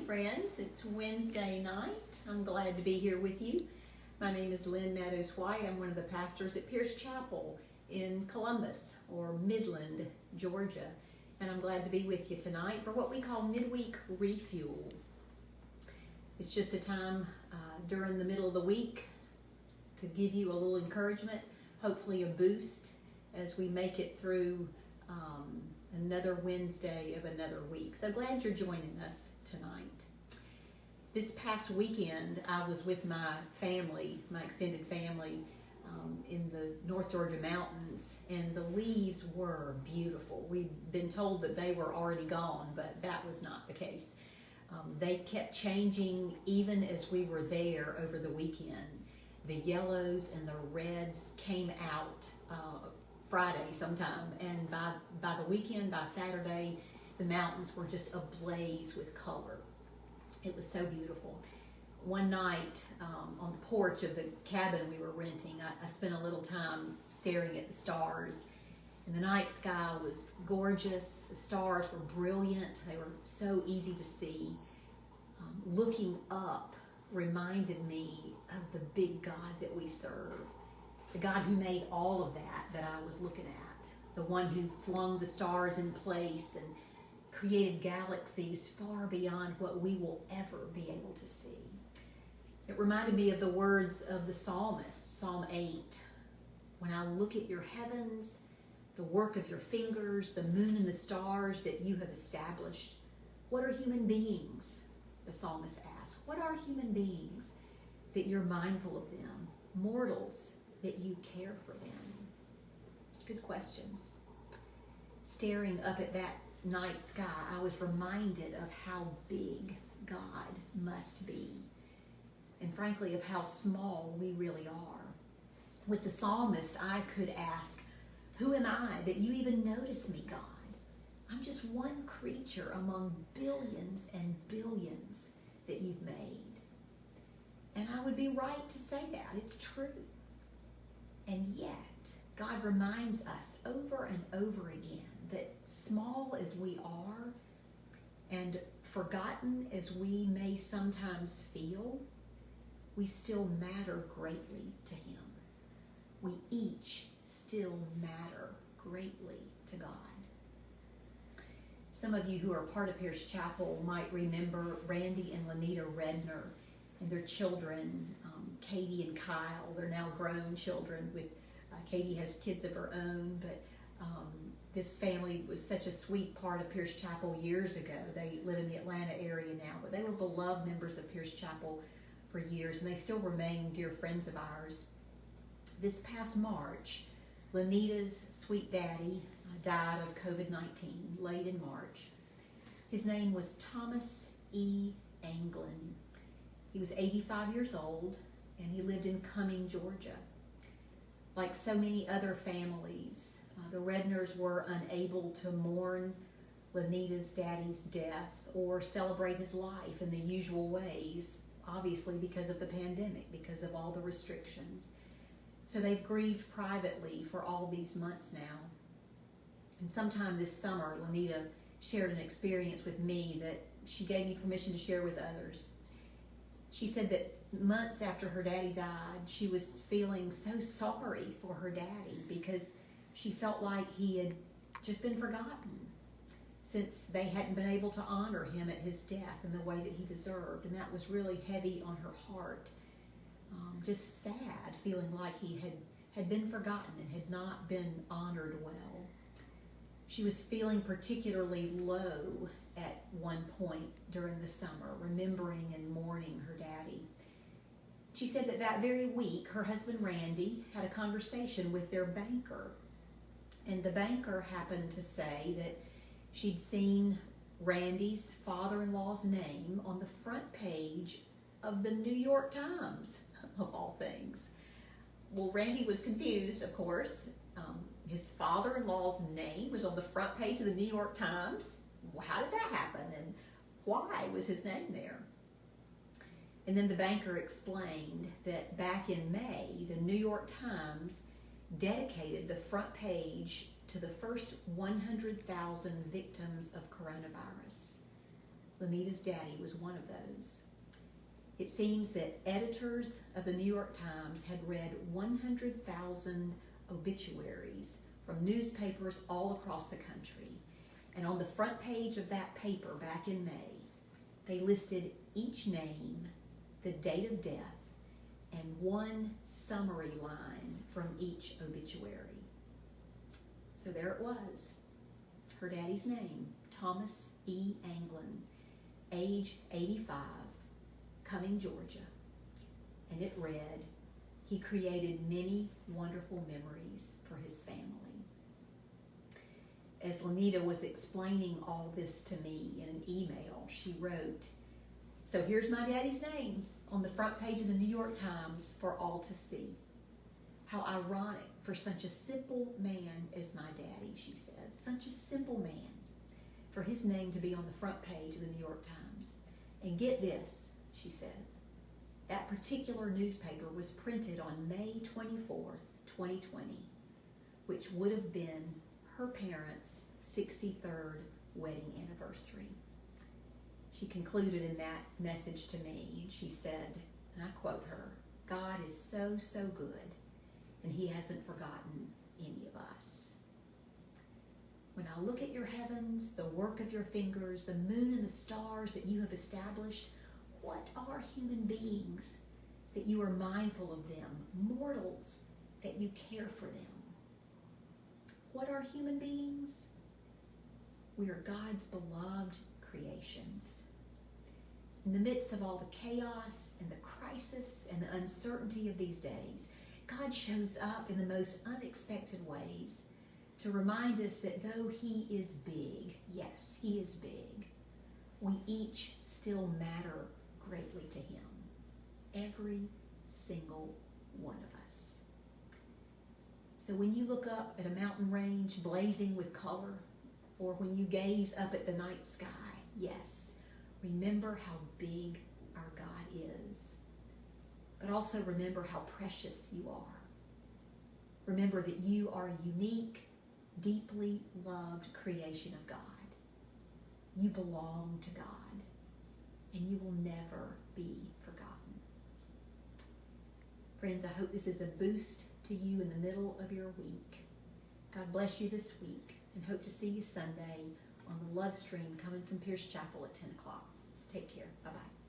friends. It's Wednesday night. I'm glad to be here with you. My name is Lynn Meadows White. I'm one of the pastors at Pierce Chapel in Columbus or Midland, Georgia. And I'm glad to be with you tonight for what we call Midweek Refuel. It's just a time during the middle of the week to give you a little encouragement, hopefully a boost as we make it through another Wednesday of another week. So glad you're joining us tonight. This past weekend, I was with my family, my extended family, in the North Georgia mountains, and the leaves were beautiful. We'd been told that they were already gone, but that was not the case. They kept changing even as we were there over the weekend. The yellows and the reds came out Friday sometime, and by the weekend, by Saturday, the mountains were just ablaze with color. It was so beautiful. One night on the porch of the cabin we were renting, I spent a little time staring at the stars, and the night sky was gorgeous. The stars were brilliant. They were so easy to see. Looking up reminded me of the big God that we serve, the God who made all of that I was looking at, the one who flung the stars in place and created galaxies far beyond what we will ever be able to see. It reminded me of the words of the psalmist, Psalm 8. When I look at your heavens, the work of your fingers, the moon and the stars that you have established, what are human beings? The psalmist asks. What are human beings that you're mindful of them? Mortals that you care for them? Good questions. Staring up at that night sky, I was reminded of how big God must be, and frankly of how small we really are. With the psalmist, I could ask, who am I that you even notice me, God? I'm just one creature among billions and billions that you've made. And I would be right to say that. It's true. And yet, God reminds us over and over again that small as we are and forgotten as we may sometimes feel, we still matter greatly to Him. We each still matter greatly to God. Some of you who are part of Pierce Chapel might remember Randy and Lanita Redner and their children, Katie and Kyle. They're now grown children. With Katie has kids of her own, but this family was such a sweet part of Pierce Chapel years ago. They live in the Atlanta area now, but they were beloved members of Pierce Chapel for years, and they still remain dear friends of ours. This past March, Lanita's sweet daddy died of COVID-19 late in March. His name was Thomas E. Anglin. He was 85 years old, and he lived in Cumming, Georgia. Like so many other families, the Redners were unable to mourn Lanita's daddy's death or celebrate his life in the usual ways, obviously because of the pandemic, because of all the restrictions. So they've grieved privately for all these months now. And sometime this summer, Lanita shared an experience with me that she gave me permission to share with others. She said that months after her daddy died, she was feeling so sorry for her daddy because she felt like he had just been forgotten since they hadn't been able to honor him at his death in the way that he deserved. And that was really heavy on her heart. Just sad, feeling like he had been forgotten and had not been honored well. She was feeling particularly low at one point during the summer, remembering and mourning her daddy. She said that very week, her husband Randy had a conversation with their banker. And the banker happened to say that she'd seen Randy's father-in-law's name on the front page of the New York Times, of all things. Well, Randy was confused, of course. His father-in-law's name was on the front page of the New York Times. Well, how did that happen, and why was his name there? And then the banker explained that back in May, the New York Times dedicated the front page to the first 100,000 victims of coronavirus. Lanita's daddy was one of those. It seems that editors of the New York Times had read 100,000 obituaries from newspapers all across the country. And on the front page of that paper back in May, they listed each name, the date of death, and one summary line from each obituary. So there it was, her daddy's name, Thomas E. Anglin, age 85, Cumming, Georgia. And it read, he created many wonderful memories for his family. As Lanita was explaining all this to me in an email, she wrote, so here's my daddy's name on the front page of the New York Times for all to see. How ironic for such a simple man as my daddy, she says, such a simple man, for his name to be on the front page of the New York Times. And get this, she says, that particular newspaper was printed on May 24th, 2020, which would have been her parents' 63rd wedding anniversary. She concluded in that message to me, and she said, and I quote her, God is so, so good, and he hasn't forgotten any of us. When I look at your heavens, the work of your fingers, the moon and the stars that you have established, what are human beings that you are mindful of them, mortals that you care for them? What are human beings? We are God's beloved creations. In the midst of all the chaos and the crisis and the uncertainty of these days, God shows up in the most unexpected ways to remind us that though he is big, yes, he is big, we each still matter greatly to him. Every single one of us. So when you look up at a mountain range blazing with color, or when you gaze up at the night sky, yes, remember how big our God is. But also remember how precious you are. Remember that you are a unique, deeply loved creation of God. You belong to God, and you will never be forgotten. Friends, I hope this is a boost to you in the middle of your week. God bless you this week, and hope to see you Sunday on the Love Stream coming from Pierce Chapel at 10 o'clock. Take care. Bye-bye.